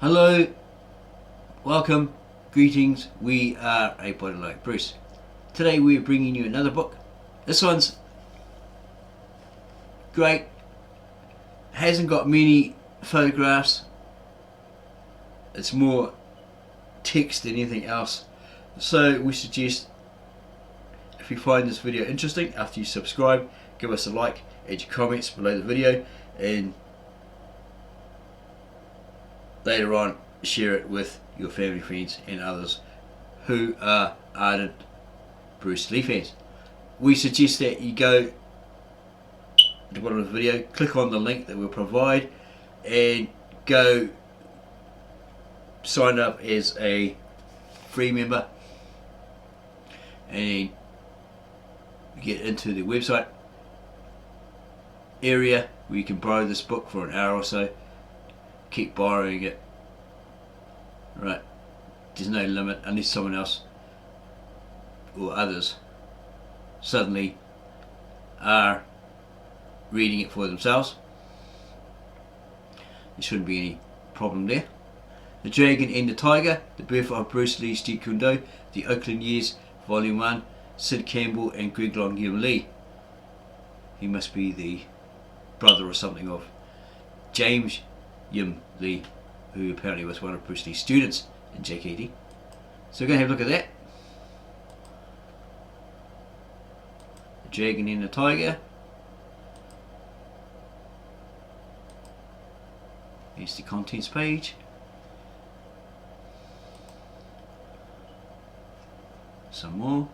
Hello, welcome, greetings. We are A Body Like Bruce. Today we're bringing you another book. This one's great. Hasn't got many photographs. It's more text than anything else. So we suggest, if you find this video interesting, after you subscribe, give us a like, add your comments below the video, and later on share it with your family, friends and others who are ardent Bruce Lee fans. We suggest that you go to the bottom of the video, click on the link that we'll provide, and go sign up as a free member and get into the website area where you can borrow this book for an hour or so. Keep borrowing it. Right, there's no limit unless someone else or others suddenly are reading it for themselves. There shouldn't be any problem there. The Dragon and the Tiger, The Birth of Bruce Lee's Jeet Kune Do, The Oakland Years, Volume 1, Sid Campbell and Greg Long Yim Lee. He must be the brother or something of James Yim Lee, who apparently was one of Bruce Lee's students in JKD. So we're going to have a look at that. The Dragon and the Tiger. Here's the contents page. Some more.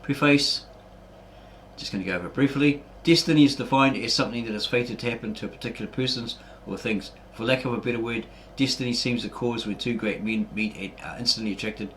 Preface. Just going to go over it briefly. Destiny is defined as something that is fated to happen to a particular persons or things. For lack of a better word, destiny seems a cause where two great men meet and are instantly attracted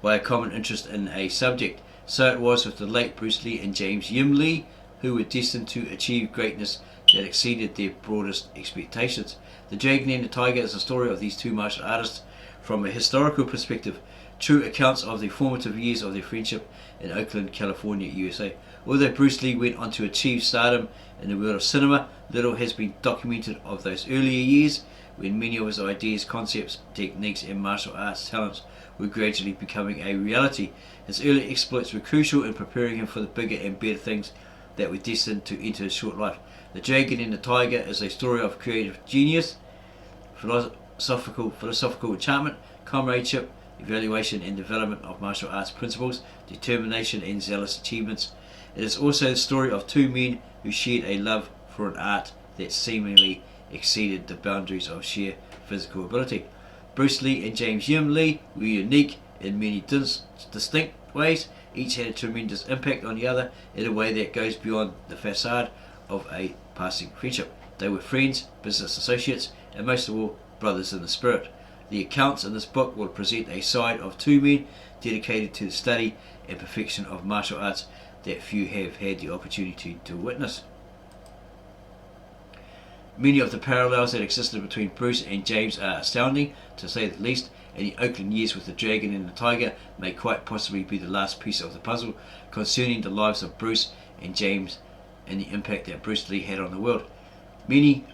by a common interest in a subject. So it was with the late Bruce Lee and James Yim Lee, who were destined to achieve greatness that exceeded their broadest expectations. The Dragon and the Tiger is a story of these two martial artists from a historical perspective, true accounts of the formative years of their friendship in Oakland, California, USA. Although Bruce Lee went on to achieve stardom in the world of cinema, little has been documented of those earlier years when many of his ideas, concepts, techniques and martial arts talents were gradually becoming a reality. His early exploits were crucial in preparing him for the bigger and better things that were destined to enter his short life. The Dragon and the Tiger is a story of creative genius, philosophical enchantment, comradeship, evaluation and development of martial arts principles, determination and zealous achievements. It is also the story of two men who shared a love for an art that seemingly exceeded the boundaries of sheer physical ability. Bruce Lee and James Yim Lee were unique in many distinct ways. Each had a tremendous impact on the other in a way that goes beyond the facade of a passing friendship. They were friends, business associates, and most of all, brothers in the spirit. The accounts in this book will present a side of two men dedicated to the study and perfection of martial arts that few have had the opportunity to witness. Many of the parallels that existed between Bruce and James are astounding, to say the least, and the Oakland Years with the Dragon and the Tiger may quite possibly be the last piece of the puzzle concerning the lives of Bruce and James and the impact that Bruce Lee had on the world. Many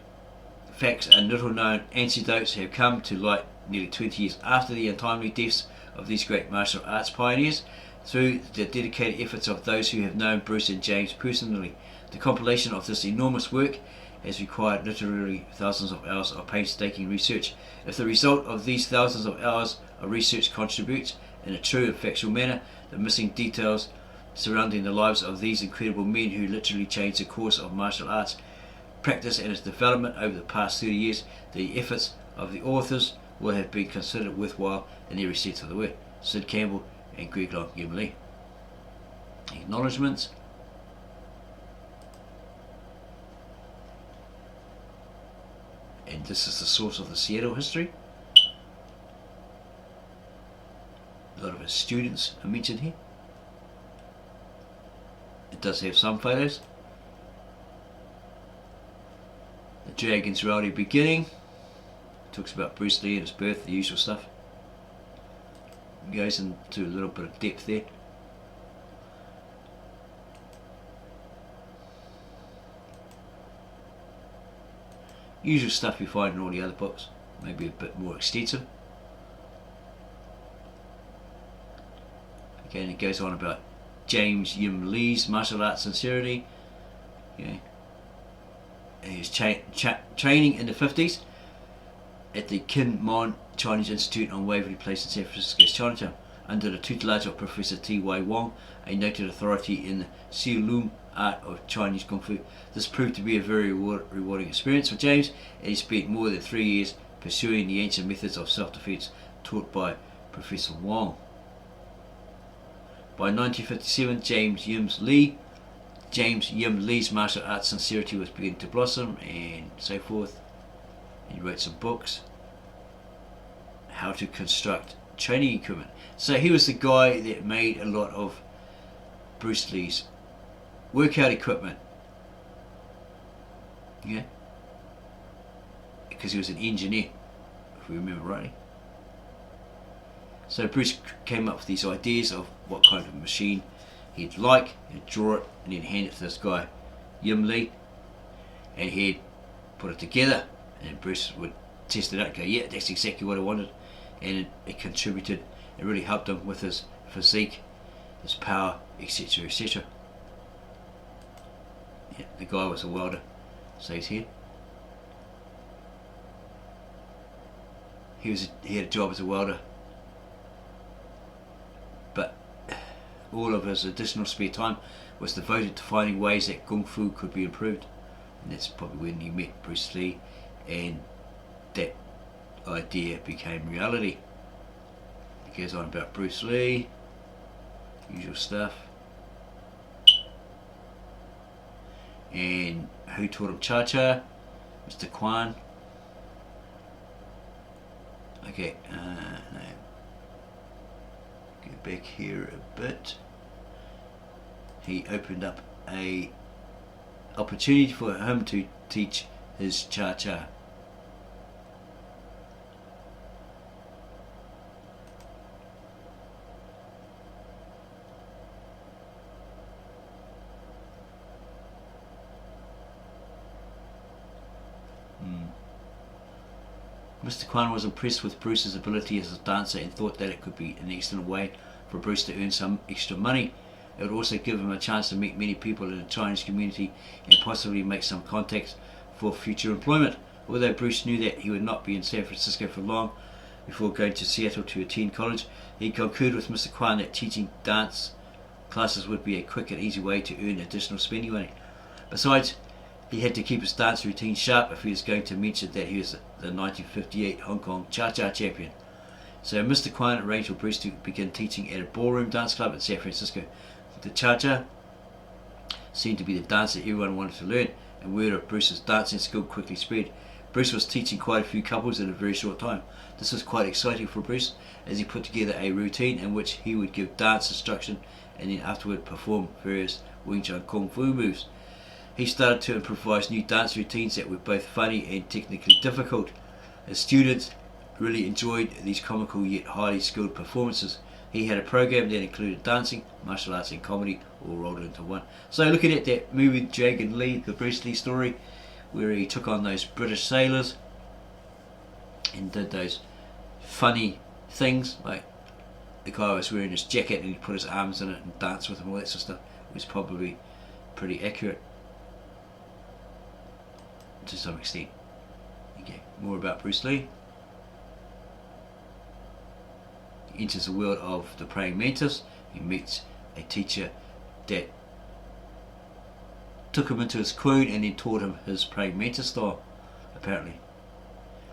facts and little known anecdotes have come to light nearly 20 years after the untimely deaths of these great martial arts pioneers through the dedicated efforts of those who have known Bruce and James personally. The compilation of this enormous work has required literally thousands of hours of painstaking research. If the result of these thousands of hours of research contributes in a true and factual manner, the missing details surrounding the lives of these incredible men who literally changed the course of martial arts practice and its development over the past 30 years, the efforts of the authors will have been considered worthwhile in every sense of the word. Sid Campbell and Greg Long Yim Lee. Acknowledgements. And this is the source of the Seattle history. A lot of his students are mentioned here. It does have some photos. The Dragon's rowdy beginning. Talks about Bruce Lee and his birth, the usual stuff. Goes into a little bit of depth there. Usual stuff you find in all the other books, maybe a bit more extensive. Again, it goes on about James Yim Lee's martial arts sincerity. Okay. He was training in the 50s at the Kin Mon Chinese Institute on Waverly Place in San Francisco's Chinatown, under the tutelage of Professor T.Y. Wong, a noted authority in the Siu Loong art of Chinese Kung Fu. This proved to be a very rewarding experience for James, and he spent more than 3 years pursuing the ancient methods of self-defense taught by Professor Wong. By 1957, James Yim Lee's martial arts sincerity was beginning to blossom, and so forth. He wrote some books, how to construct training equipment. So he was the guy that made a lot of Bruce Lee's workout equipment. Yeah, because he was an engineer, if we remember rightly. So Bruce came up with these ideas of what kind of machine he'd like, and draw it, and then hand it to this guy, Yim Lee, and he'd put it together, and Bruce would test it out and go, yeah, that's exactly what I wanted, and it contributed, it really helped him with his physique, his power, etc, etc. Yeah, the guy was a welder, says here. He had a job as a welder, but all of his additional spare time was devoted to finding ways that Kung Fu could be improved, and that's probably when he met Bruce Lee, and that idea became reality. It goes on about Bruce Lee, usual stuff, and who taught him Cha-Cha? Mr. Kwan. Okay, no. Get back here a bit. He opened up a opportunity for him to teach his Cha-Cha. Mr. Kwan was impressed with Bruce's ability as a dancer and thought that it could be an excellent way for Bruce to earn some extra money. It would also give him a chance to meet many people in the Chinese community and possibly make some contacts for future employment. Although Bruce knew that he would not be in San Francisco for long before going to Seattle to attend college, he concurred with Mr. Kwan that teaching dance classes would be a quick and easy way to earn additional spending money. Besides, he had to keep his dance routine sharp if he was going to mention that he was the 1958 Hong Kong Cha-Cha champion. So Mr. Kwan arranged for Bruce to begin teaching at a ballroom dance club in San Francisco. The Cha-Cha seemed to be the dance that everyone wanted to learn, and word of Bruce's dancing skill quickly spread. Bruce was teaching quite a few couples in a very short time. This was quite exciting for Bruce, as he put together a routine in which he would give dance instruction and then afterward perform various Wing Chun Kung Fu moves. He started to improvise new dance routines that were both funny and technically difficult. His students really enjoyed these comical yet highly skilled performances. He had a program that included dancing, martial arts and comedy all rolled into one. So looking at that movie Dragon Lee, the Bruce Lee story, where he took on those British sailors and did those funny things, like the guy was wearing his jacket and he put his arms in it and danced with him, all that sort of stuff, it was probably pretty accurate to some extent. Okay, more about Bruce Lee. He enters the world of the praying mantis. He meets a teacher that took him into his cocoon and then taught him his praying mantis style, apparently.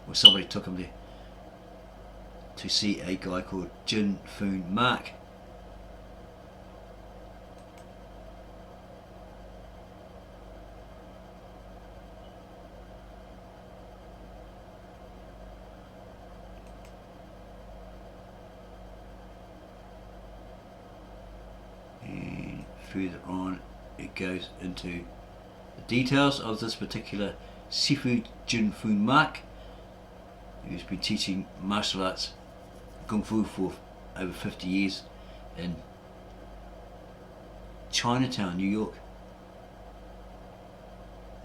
Or somebody took him there to see a guy called Jun Fan Lee. Further on it goes into the details of this particular Sifu Jun Fan Lee, who's been teaching martial arts Kung Fu for over 50 years in Chinatown, New York.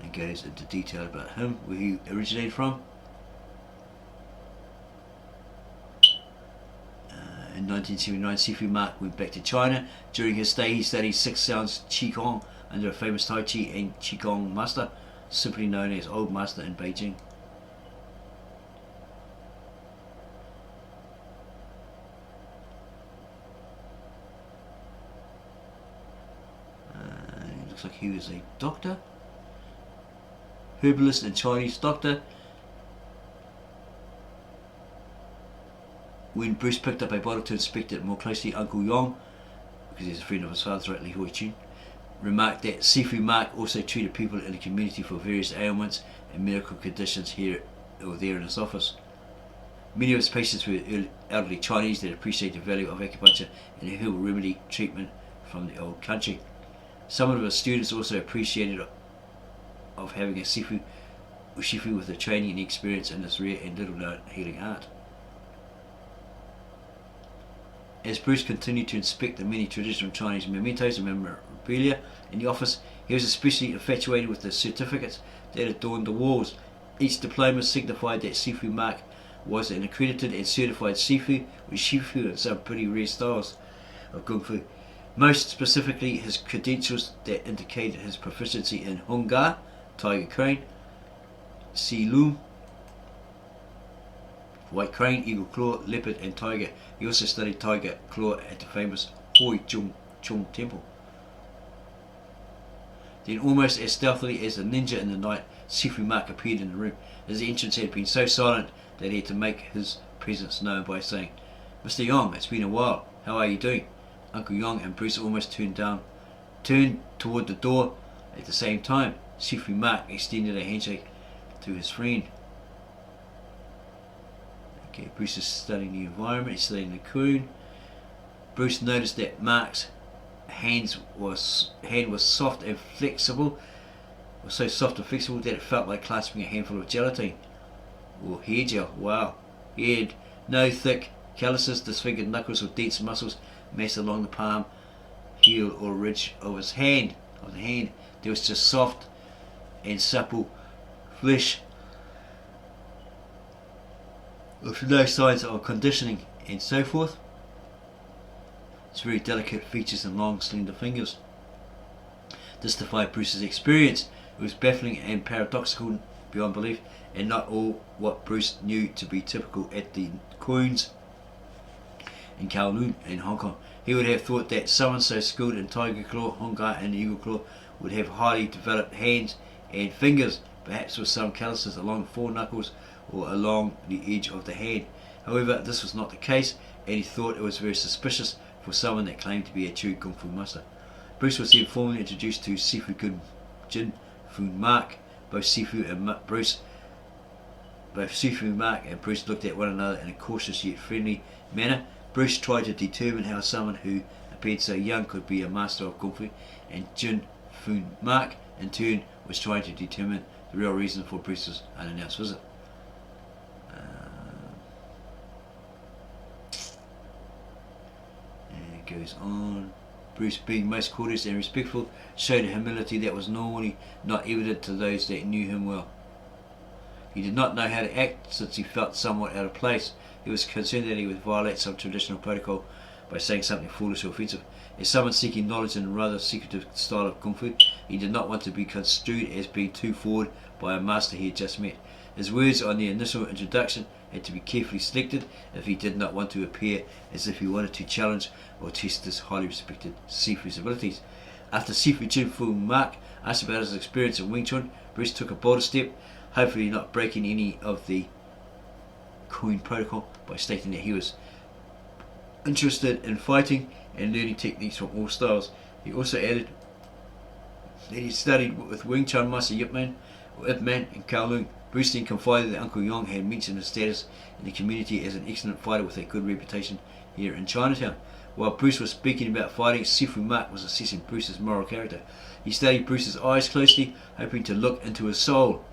And goes into detail about him, where he originated from. In 1979, Sifu Mak went back to China. During his stay, he studied 6 sounds Qigong under a famous Tai Chi and Qigong master, simply known as Old Master in Beijing. Looks like he was a doctor, herbalist and Chinese doctor. When Bruce picked up a bottle to inspect it more closely, Uncle Yong, because he's a friend of his father's, rightly Hui Chun, remarked that Sifu Mak also treated people in the community for various ailments and medical conditions here or there in his office. Many of his patients were elderly Chinese that appreciate the value of acupuncture and herbal remedy treatment from the old country. Some of his students also appreciated of having a Sifu or Shifu with the training and experience in this rare and little known healing art. As Bruce continued to inspect the many traditional Chinese mementos and memorabilia in the office, he was especially infatuated with the certificates that adorned the walls. Each diploma signified that Sifu Mak was an accredited and certified Sifu or Shifu in some pretty rare styles of Kung Fu. Most specifically, his credentials that indicated his proficiency in Hung Gar, Tiger Crane, Siu Loong, White Crane, Eagle Claw, Leopard and Tiger. He also studied Tiger Claw at the famous Hoi Chung Temple. Then, almost as stealthily as a ninja in the night, Sifu Mak appeared in the room. His entrance had been so silent that he had to make his presence known by saying, "Mr. Yong, it's been a while. How are you doing?" Uncle Yong and Bruce almost turned toward the door at the same time. Sifu Mak extended a handshake to his friend. Okay, Bruce is studying the environment, he's studying the coon. Bruce noticed that Mark's hand was soft and flexible, was so soft and flexible that it felt like clasping a handful of gelatin or hair gel. Wow. He had no thick calluses, disfigured knuckles or dense muscles massed along the palm, heel or ridge of his hand. There was just soft and supple flesh with no signs of conditioning and so forth. It's very delicate features and long slender fingers. This defied Bruce's experience. It was baffling and paradoxical beyond belief, and not all what Bruce knew to be typical at the Queen's in Kowloon in Hong Kong. He would have thought that someone so skilled in Tiger Claw, Hung Gar and Eagle Claw would have highly developed hands and fingers, perhaps with some calluses along the foreknuckles or along the edge of the hand. However, this was not the case, and he thought it was very suspicious for someone that claimed to be a true Kung Fu master. Bruce was then formally introduced to Sifu Jun Fan Lee. Both Sifu Mak and Bruce looked at one another in a cautious yet friendly manner. Bruce tried to determine how someone who appeared so young could be a master of Kung Fu, and Jun Fan Lee in turn was trying to determine the real reason for Bruce's unannounced visit. And it goes on. Bruce, being most courteous and respectful, showed a humility that was normally not evident to those that knew him well. He did not know how to act, since he felt somewhat out of place. He was concerned that he would violate some traditional protocol by saying something foolish or offensive. As someone seeking knowledge in a rather secretive style of Kung Fu, he did not want to be construed as being too forward by a master he had just met. His words on the initial introduction had to be carefully selected if he did not want to appear as if he wanted to challenge or test this highly respected Sifu's abilities. After Sifu Jun Fan Lee asked about his experience in Wing Chun, Bruce took a bolder step, hopefully not breaking any of the Queen protocol, by stating that he was interested in fighting and learning techniques from all styles. He also added that he studied with Wing Chun master Ip Man in Kowloon. Bruce then confided that Uncle Yong had mentioned his status in the community as an excellent fighter with a good reputation here in Chinatown. While Bruce was speaking about fighting, Sifu Mak was assessing Bruce's moral character. He studied Bruce's eyes closely, hoping to look into his soul.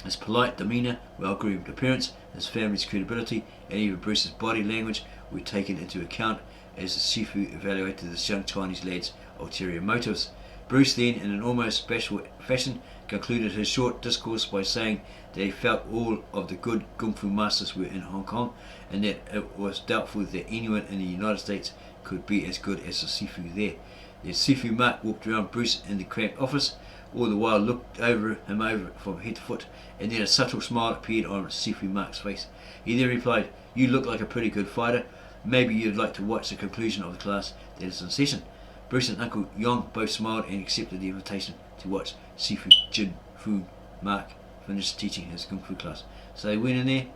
His polite demeanour, well-groomed appearance, his family's credibility, and even Bruce's body language were taken into account as the Sifu evaluated this young Chinese lad's ulterior motives. Bruce then, in an almost special fashion, concluded his short discourse by saying that he felt all of the good Kung Fu masters were in Hong Kong, and that it was doubtful that anyone in the United States could be as good as the Sifu there. The Sifu Mark walked around Bruce in the cramped office, all the while looked over him from head to foot, and then a subtle smile appeared on Sifu Mark's face. He then replied, "You look like a pretty good fighter. Maybe you'd like to watch the conclusion of the class that is in session." Bruce and Uncle Yong both smiled and accepted the invitation to watch Sifu Jun Fan Mark finish teaching his Kung Fu class. So they went in there,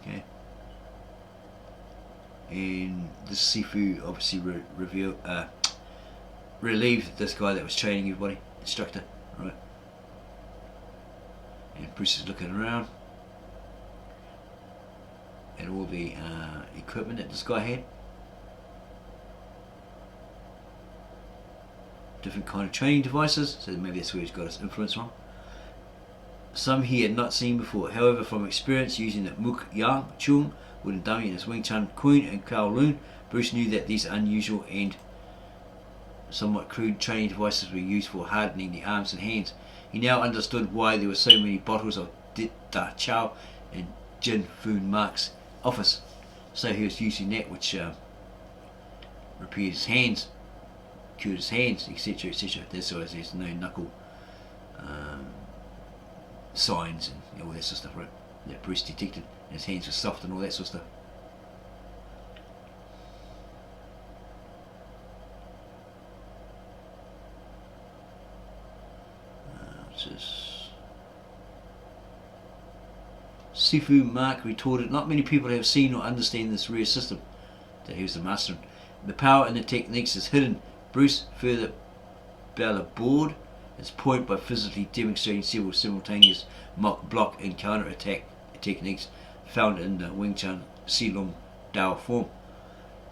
okay, and the Sifu obviously relieved this guy that was training everybody, instructor, right? And Bruce is looking around at all the equipment that this guy had. Different kind of training devices, so maybe that's where he's got his influence from. Some he had not seen before. However, from experience using the Muk Yang Chung wooden dummy in his Wing Chun Kuen and Kowloon, Bruce knew that these unusual and somewhat crude training devices were used for hardening the arms and hands. He now understood why there were so many bottles of Dit Da Chow in Jun Fan Mark's office. So he was using that, which repaired his hands, cured his hands, etc., etc. That's why there's no knuckle signs and all that sort of stuff, right? That Bruce detected, and his hands were soft and all that sort of stuff. Sifu Mark retorted, "Not many people have seen or understand this rare system that he was the master in. The power in the techniques is hidden." Bruce further belabored his point by physically demonstrating several simultaneous mock block and counter attack techniques found in the Wing Chun Siu Loong Dao form.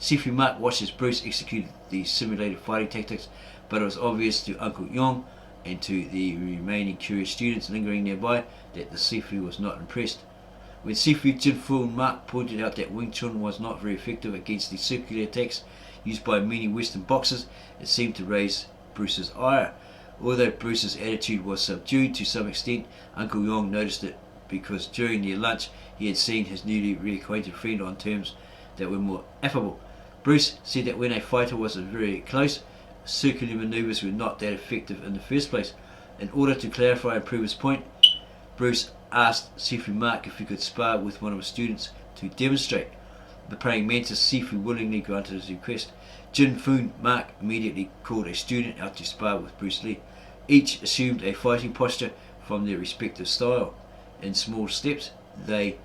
Sifu Mark watched as Bruce executed these simulated fighting tactics, but it was obvious to Uncle Yong and to the remaining curious students lingering nearby that the Sifu was not impressed. When Sifu Jun Fan Mark pointed out that Wing Chun was not very effective against the circular attacks used by many Western boxers, it seemed to raise Bruce's ire. Although Bruce's attitude was subdued to some extent, Uncle Yong noticed it because during their lunch he had seen his newly reacquainted friend on terms that were more affable. Bruce said that when a fighter was very close, circular maneuvers were not that effective in the first place. In order to clarify and prove his point, Bruce asked Sifu Mark if he could spar with one of his students to demonstrate. The praying mantis Sifu willingly granted his request. Jun Fan Mark immediately called a student out to spar with Bruce Lee. Each assumed a fighting posture from their respective style. In small steps, they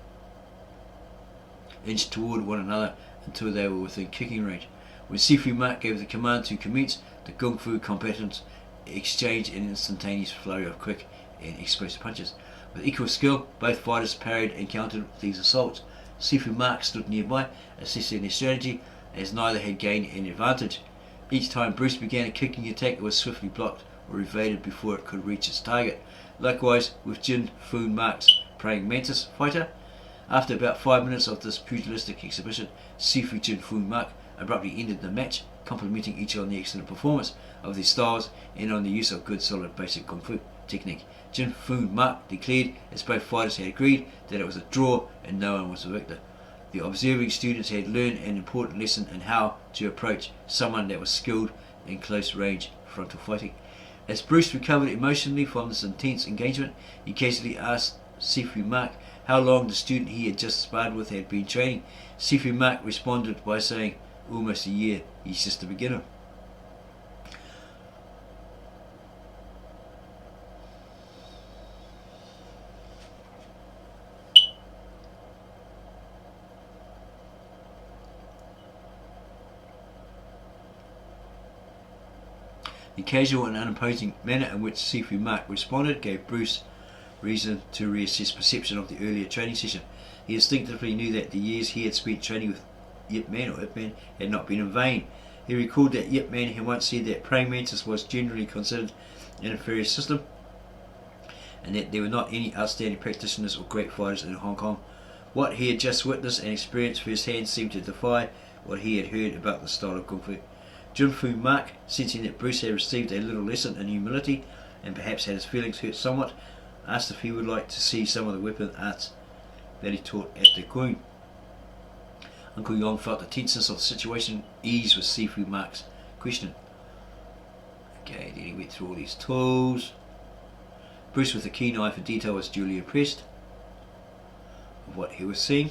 inched toward one another until they were within kicking range. When Sifu Mark gave the command to commence, the Kung Fu combatants exchanged an instantaneous flurry of quick and explosive punches. With equal skill, both fighters parried and countered these assaults. Sifu Mark stood nearby, assessing their strategy, as neither had gained an advantage. Each time Bruce began a kicking attack, it was swiftly blocked or evaded before it could reach its target. Likewise with Jun Fan Mark's praying mantis fighter. After about 5 minutes of this pugilistic exhibition, Sifu Jun Fan Mark abruptly ended the match, complimenting each on the excellent performance of their styles and on the use of good solid basic Kung Fu technique. Jun Fan Mark declared, as both fighters had agreed, that it was a draw and no one was the victor. The observing students had learned an important lesson in how to approach someone that was skilled in close range frontal fighting. As Bruce recovered emotionally from this intense engagement, he casually asked Sifu Mark how long the student he had just sparred with had been training. Sifu Mark responded by saying, "Almost a year, he's just a beginner." The casual and unimposing manner in which Sifu Mark responded gave Bruce reason to reassess perception of the earlier training session. He instinctively knew that the years he had spent training with Yip Man had not been in vain. He recalled that Yip Man had once said that praying mantis was generally considered an inferior system, and that there were not any outstanding practitioners or great fighters in Hong Kong. What he had just witnessed and experienced firsthand seemed to defy what he had heard about the style of Kung Fu. Jun Fan Lee, sensing that Bruce had received a little lesson in humility and perhaps had his feelings hurt somewhat, asked if he would like to see some of the weapon arts that he taught at the Queen. Uncle Yong felt the tenseness of the situation ease with Siu Loong's question. Okay, then he went through all these tools. Bruce, with a keen eye for detail, was duly impressed with what he was seeing.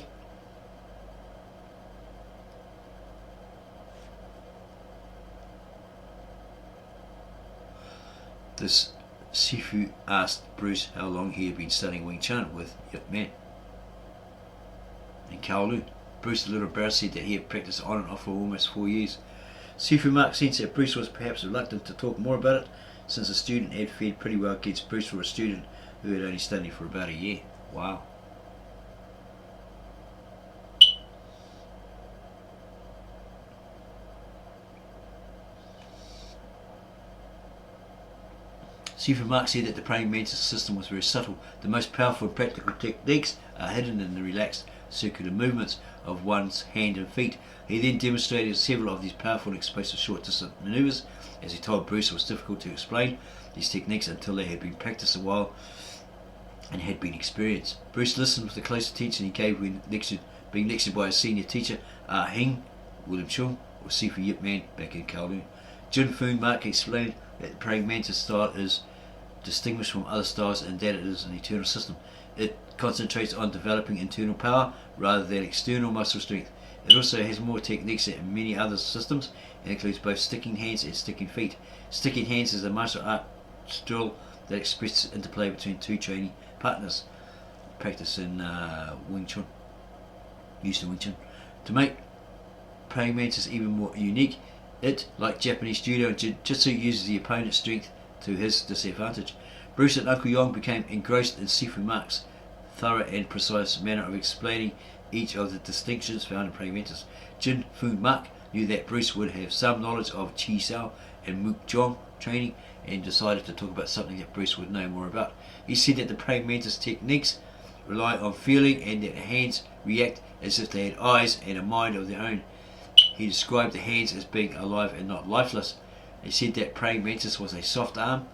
This Sifu asked Bruce how long he had been studying Wing Chun with Yip Man and Kowloon. Bruce, a little embarrassed, said that he had practiced on and off for almost 4 years. Siu Loong sensed that Bruce was perhaps reluctant to talk more about it, since the student had fared pretty well against Bruce for a student who had only studied for about a year. Wow. Siu Loong said that the praying mantis system was very subtle. The most powerful and practical techniques are hidden in the relaxed circular movements of one's hand and feet. He then demonstrated several of these powerful and explosive short distance maneuvers. As he told Bruce, it was difficult to explain these techniques until they had been practiced a while and had been experienced. Bruce listened with the close attention he gave when being lectured by his senior teacher, Hing, William Chung, or Sifu Yip Man back in Kowloon. Jun Fan Lee explained that the praying mantis style is distinguished from other styles and that it is an eternal system. It concentrates on developing internal power rather than external muscle strength. It also has more techniques than many other systems and includes both sticking hands and sticking feet. Sticking hands is a martial art drill that expresses interplay between two training partners. Practice in Wing Chun. Used in Wing Chun. To make praying mantis even more unique, it, like Japanese judo and jiu-jitsu, uses the opponent's strength to his disadvantage. Bruce and Uncle Yong became engrossed in Siu Loong's thorough and precise manner of explaining each of the distinctions found in praying mantis. Jun Fan Lee knew that Bruce would have some knowledge of Chi Sao and Muk Jong training and decided to talk about something that Bruce would know more about. He said that the praying mantis techniques rely on feeling and that the hands react as if they had eyes and a mind of their own. He described the hands as being alive and not lifeless. He said that praying mantis was a soft arm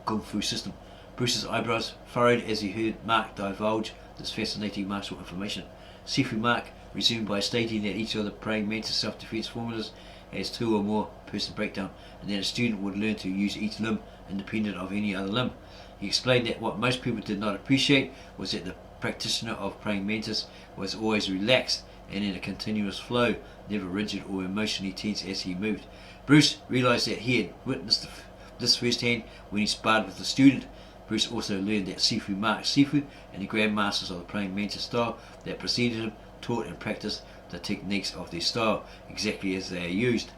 kung fu system. Bruce's eyebrows furrowed as he heard Mark divulge this fascinating martial information. Siu Loong resumed by stating that each of the praying mantis self-defense formulas has 2 or more person breakdown, and that a student would learn to use each limb independent of any other limb. He explained that what most people did not appreciate was that the practitioner of praying mantis was always relaxed and in a continuous flow, never rigid or emotionally tense as he moved. Bruce realized that he had witnessed this firsthand when he sparred with the student. Bruce also learned that Sifu Mark Sifu and the grandmasters of the praying mantis style that preceded him taught and practiced the techniques of their style exactly as they are used.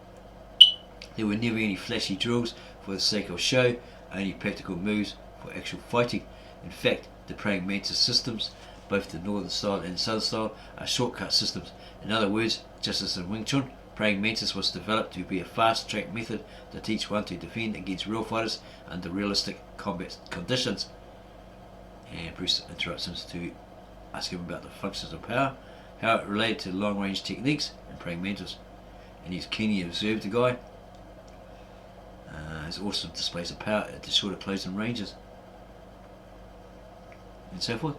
There were never any flashy drills for the sake of show, only practical moves for actual fighting. In fact, the praying mantis systems, both the northern style and southern style, are shortcut systems. In other words, just as in Wing Chun, praying mantis was developed to be a fast-track method to teach one to defend against real fighters under realistic combat conditions. And Bruce interrupts him to ask him about the functions of power, how it related to long-range techniques and praying mantis. And he's keenly observed the guy. His awesome displays of power at the shorter closing ranges, and so forth.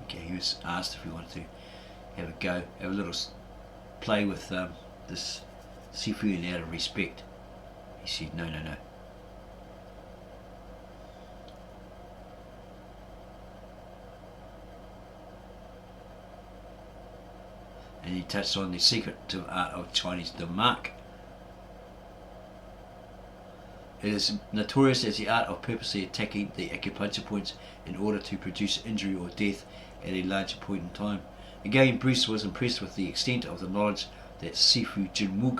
Okay, he was asked if he wanted to have a go, have a little play with this Sifu and out of respect. He said no. And he touched on the secret to art of Chinese mark. It is notorious as the art of purposely attacking the acupuncture points in order to produce injury or death at a larger point in time. Again, Bruce was impressed with the extent of the knowledge that Sifu Jun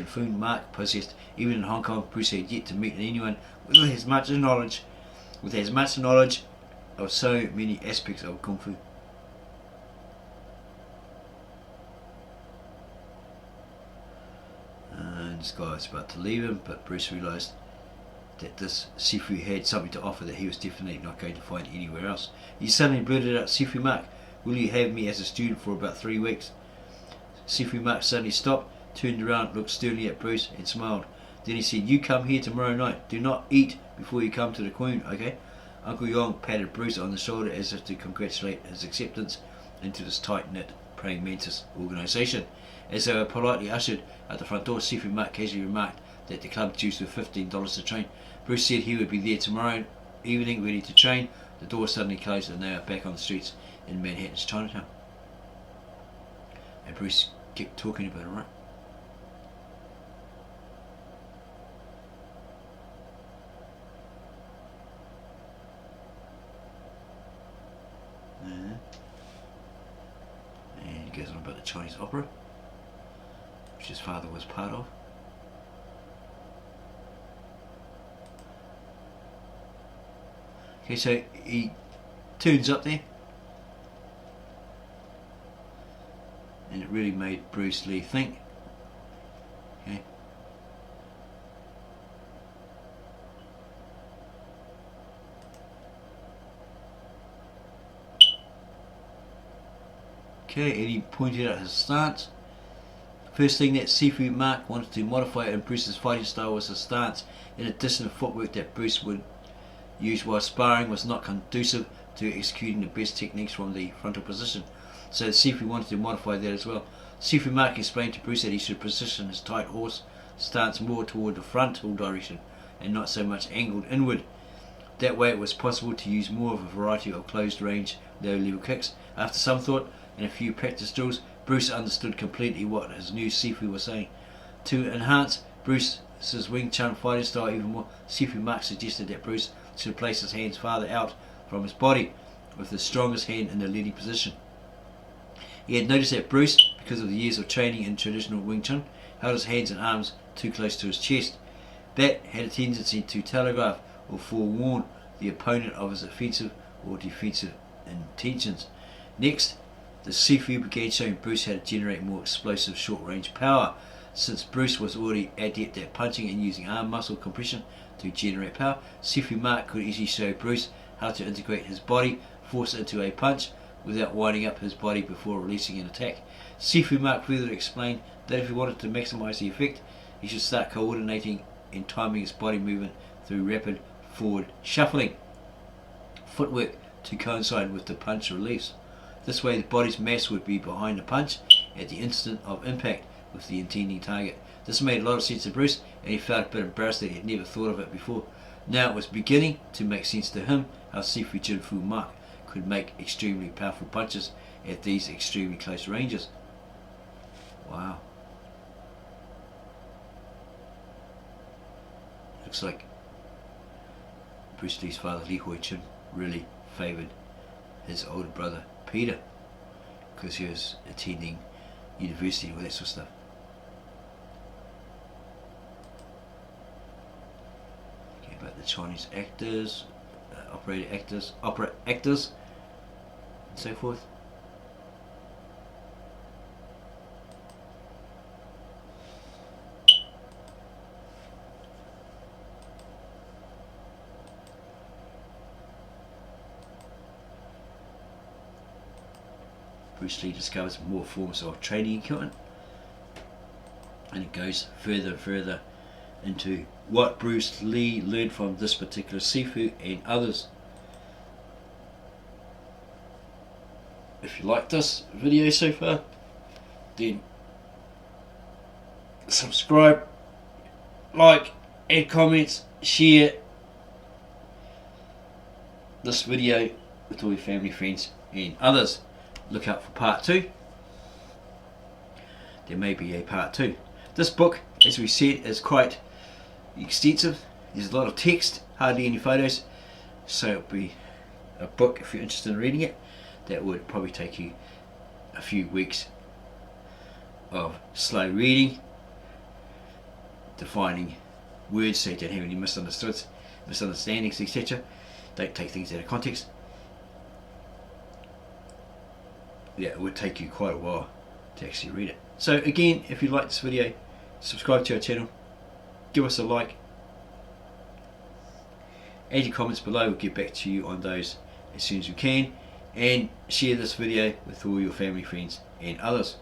Fan Lee possessed. Even in Hong Kong, Bruce had yet to meet anyone with as much knowledge of so many aspects of Kung Fu. and this guy was about to leave him, but Bruce realised that this Sifu had something to offer that he was definitely not going to find anywhere else. He suddenly blurted out, "Sifu Mark, will you have me as a student for about 3 weeks?" Sifu Mark suddenly stopped, turned around, looked sternly at Bruce and smiled. Then he said, "You come here tomorrow night. Do not eat before you come to the Queen, okay?" Uncle Yong patted Bruce on the shoulder as if to congratulate his acceptance into this tight-knit praying mantis organisation. As they were politely ushered at the front door, Sifu Mark casually remarked that the club dues were $15 to train. Bruce said he would be there tomorrow evening ready to train. The door suddenly closed and they were back on the streets in Manhattan's Chinatown. And Bruce kept talking about it, right? And he goes on about the Chinese opera, which his father was part of. Okay, so he turns up there, and it really made Bruce Lee think. Okay. Okay, and he pointed out his stance. First thing that Sifu Mark wanted to modify in Bruce's fighting style was his stance. In addition, the footwork that Bruce would use while sparring was not conducive to executing the best techniques from the frontal position. So Sifu wanted to modify that as well. Sifu Mark explained to Bruce that he should position his tight horse stance more toward the frontal direction and not so much angled inward. That way it was possible to use more of a variety of closed range low level kicks. After some thought and a few practice drills, Bruce understood completely what his new Sifu was saying. To enhance Bruce's Wing Chun fighting style even more, Sifu Mark suggested that Bruce should place his hands farther out from his body, with his strongest hand in the leading position. He had noticed that Bruce, because of the years of training in traditional Wing Chun, held his hands and arms too close to his chest. That had a tendency to telegraph or forewarn the opponent of his offensive or defensive intentions. Next, the Sifu began showing Bruce how to generate more explosive short-range power. Since Bruce was already adept at punching and using arm muscle compression to generate power, Sifu Mark could easily show Bruce how to integrate his body force into a punch without winding up his body before releasing an attack. Sifu Mark further explained that if he wanted to maximize the effect, he should start coordinating and timing his body movement through rapid forward shuffling footwork to coincide with the punch release. This way the body's mass would be behind the punch at the instant of impact with the intending target. This made a lot of sense to Bruce, and he felt a bit embarrassed that he had never thought of it before. Now it was beginning to make sense to him how Sifu Jun Fan Lee could make extremely powerful punches at these extremely close ranges. Wow. Looks like Bruce Lee's father, Lee Hoi Chun, really favoured his older brother Peter because he was attending university and all that sort of stuff. Okay, about the Chinese actors, opera actors, and so forth. Bruce Lee discovers more forms of training equipment, and it goes further and further into what Bruce Lee learned from this particular Sifu and others. If you like this video so far, then subscribe, like, add comments, share this video with all your family, friends and others. Look out for part 2. There may be a part 2. This book, as we said, is quite extensive. There's a lot of text, hardly any photos, so it'll be a book if you're interested in reading it. That would probably take you a few weeks of slow reading, defining words so you don't have any misunderstandings, etc. Don't take things out of context. Yeah, it would take you quite a while to actually read it. So again, if you like this video, subscribe to our channel, give us a like, add your comments below. We'll get back to you on those as soon as we can, and share this video with all your family, friends and others.